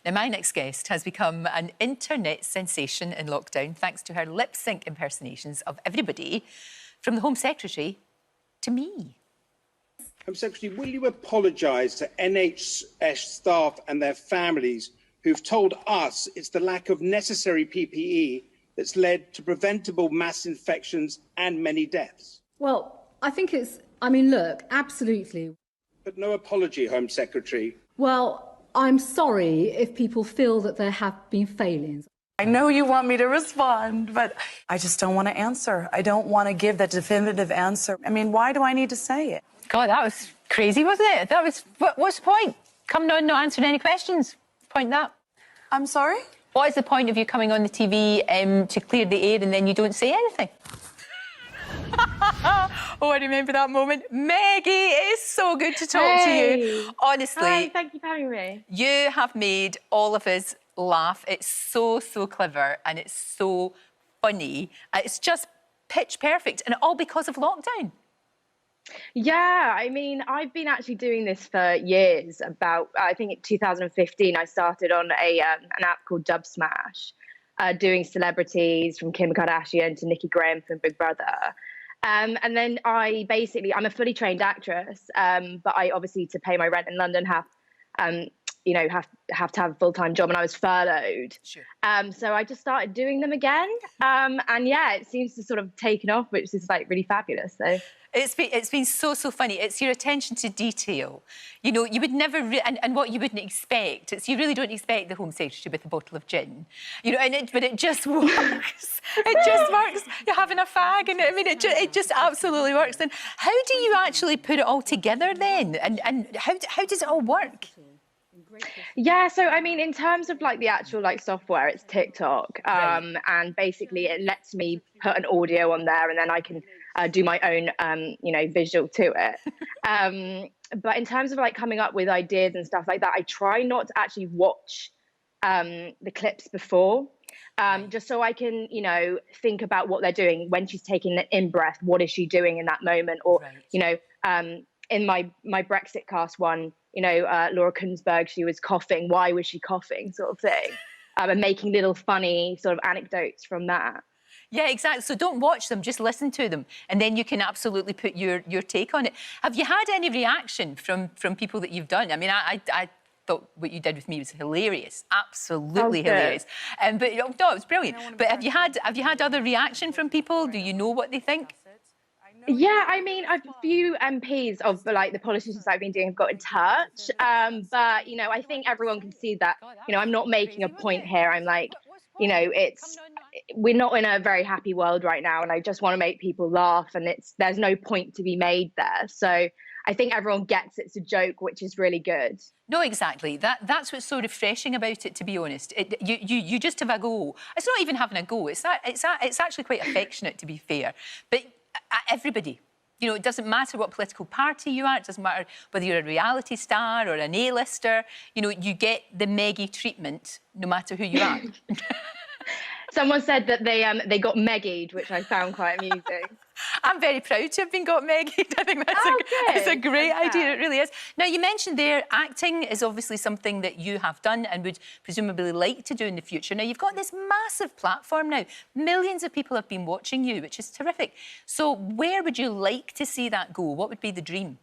Now, my next guest has become an internet sensation in lockdown thanks to her lip-sync impersonations of everybody, from the Home Secretary to me. Home Secretary, will you apologise to NHS staff and their families who've told us it's the lack of necessary PPE that's led to preventable mass infections and many deaths? Well, I think look, absolutely. But no apology, Home Secretary. Well, I'm sorry if people feel that there have been failings. I know you want me to respond, but I just don't want to answer. I don't want to give that definitive answer. I mean, why do I need to say it? God, that was crazy, wasn't it? That was... What's the point? Coming on not answering any questions. Point that. I'm sorry? What is the point of you coming on the TV to clear the air and then you don't say anything? Oh, I remember that moment. Maggie, it is so good to talk to you. Honestly. Hi, thank you for having me. You have made all of us laugh. It's so, so clever and it's so funny. It's just pitch perfect, and all because of lockdown. Yeah, I mean, I've been actually doing this for years. I think in 2015, I started on an app called Dub Smash, doing celebrities from Kim Kardashian to Nikki Graham from Big Brother. And then I'm a fully trained actress, but I obviously, to pay my rent in London, have to have a full-time job, and I was furloughed. Sure. So I just started doing them again. And yeah, it seems to sort of taken off, which is like really fabulous. So it's been so funny. It's your attention to detail. You know, you would never and what you wouldn't expect. You really don't expect the Home Secretary with a bottle of gin. You know, but it just works. It just works. You're having a fag, and I mean, it just absolutely works. And how do you actually put it all together then? And how does it all work? Yeah, so I mean, in terms of like the actual like software, it's TikTok, Right. and basically it lets me put an audio on there, and then I can do my own, visual to it. But in terms of like coming up with ideas and stuff like that, I try not to actually watch the clips before, just so I can, think about what they're doing when she's taking the in-breath. What is she doing in that moment? Or, Right. In my Brexit cast one, Laura Kunsberg, she was coughing. Why was she coughing, sort of thing? And making little funny sort of anecdotes from that. Yeah, exactly. So don't watch them, just listen to them, and then you can absolutely put your take on it. Have you had any reaction from people that you've done? I mean, I thought what you did with me was hilarious, absolutely hilarious. But no, it was brilliant. But have you had other reaction from people? Do you know what they think? Yeah, I mean, a few MPs of like the politicians I've been doing have got in touch. But, I think everyone can see that, I'm not making a point here. I'm like, we're not in a very happy world right now. And I just want to make people laugh, and there's no point to be made there. So I think everyone gets it's a joke, which is really good. No, exactly. That's what's so refreshing about it, to be honest. You just have a go. It's not even having a go. It's actually quite affectionate, to be fair. But everybody, it doesn't matter what political party you are. It doesn't matter whether you're a reality star or an A-lister. You get the Meggie treatment no matter who you are. Someone said that they got Meggied, which I found quite amusing. I'm very proud to have been got Meggied. I think that's a great idea. It really is. Now, you mentioned there acting is obviously something that you have done and would presumably like to do in the future. Now, you've got this massive platform now. Millions of people have been watching you, which is terrific. So where would you like to see that go? What would be the dream?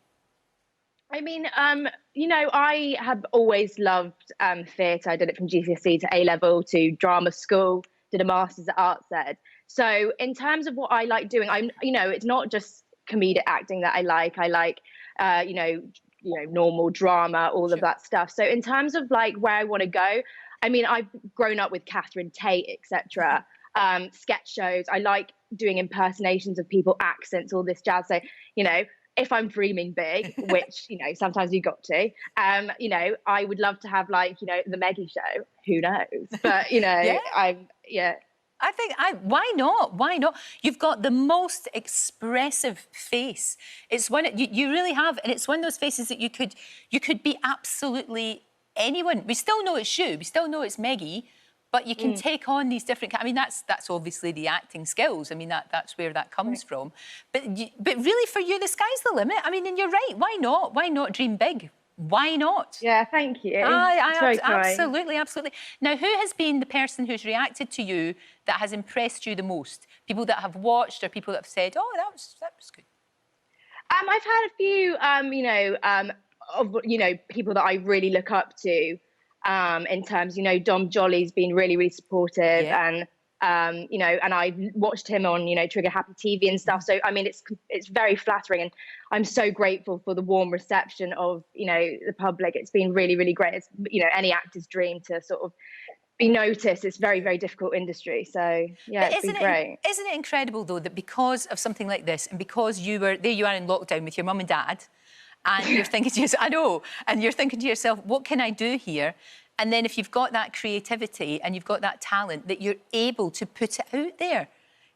I mean, I have always loved theatre. I did it from GCSE to A-level to drama school, did a master's at Arts Ed. So in terms of what I like doing, it's not just comedic acting that I like. I like, normal drama, all of that stuff. So in terms of like where I want to go, I mean, I've grown up with Catherine Tate, etc. Sketch shows. I like doing impersonations of people, accents, all this jazz. So, if I'm dreaming big, which, sometimes you got to, I would love to have like, the Meggie show. Who knows? But, Yeah. I think, why not? Why not? You've got the most expressive face. It's one you really have, and it's one of those faces that you could be absolutely anyone. We still know it's you. We still know it's Meggie, but you can take on these different. I mean, that's obviously the acting skills. I mean, that's where that comes from. But really, for you, the sky's the limit. I mean, and you're right. Why not? Why not dream big? Why not? Yeah, thank you. It's very kind. Absolutely, absolutely. Now, who has been the person who's reacted to you that has impressed you the most? People that have watched or people that have said, oh, that was good? I've had a few, people that I really look up to, in terms, Dom Jolly's been really, really supportive, Yeah. and and I've watched him on, Trigger Happy TV and stuff. So I mean, it's very flattering, and I'm so grateful for the warm reception of, the public. It's been really, really great. It's, any actor's dream to sort of be noticed. It's very, very difficult industry. So yeah, it's been great. Isn't it incredible though that because of something like this, and because you are in lockdown with your mum and dad, and you're thinking to yourself, I know, and you're thinking to yourself, what can I do here? And then if you've got that creativity and you've got that talent, that you're able to put it out there.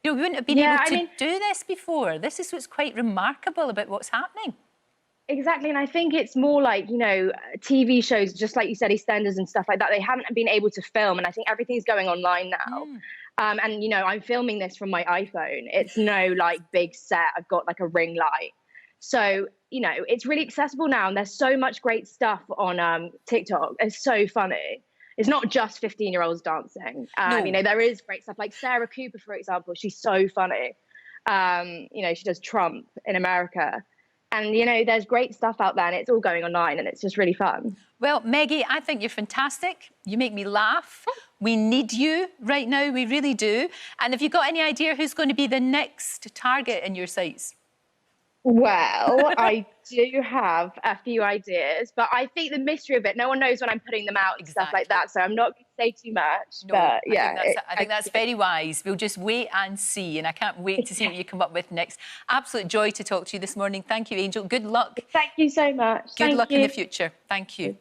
We wouldn't have been able to do this before. This is what's quite remarkable about what's happening. Exactly, and I think it's more like, TV shows, just like you said, EastEnders and stuff like that, they haven't been able to film, and I think everything's going online now. And, I'm filming this from my iPhone. It's no, big set. I've got, a ring light. So, it's really accessible now, and there's so much great stuff on TikTok. It's so funny. It's not just 15-year-olds dancing. No. There is great stuff, like Sarah Cooper, for example. She's so funny. She does Trump in America. And, there's great stuff out there, and it's all going online, and it's just really fun. Well, Meggie, I think you're fantastic. You make me laugh. We need you right now. We really do. And have you got any idea who's going to be the next target in your sights? Well, I do have a few ideas, but I think the mystery of it, no one knows when I'm putting them out and stuff like that, so I'm not going to say too much. No, but yeah, I think that's very wise. We'll just wait and see, and I can't wait to see what you come up with next. Absolute joy to talk to you this morning. Thank you, Angel. Good luck. Thank you so much. Good luck in the future. Thank you.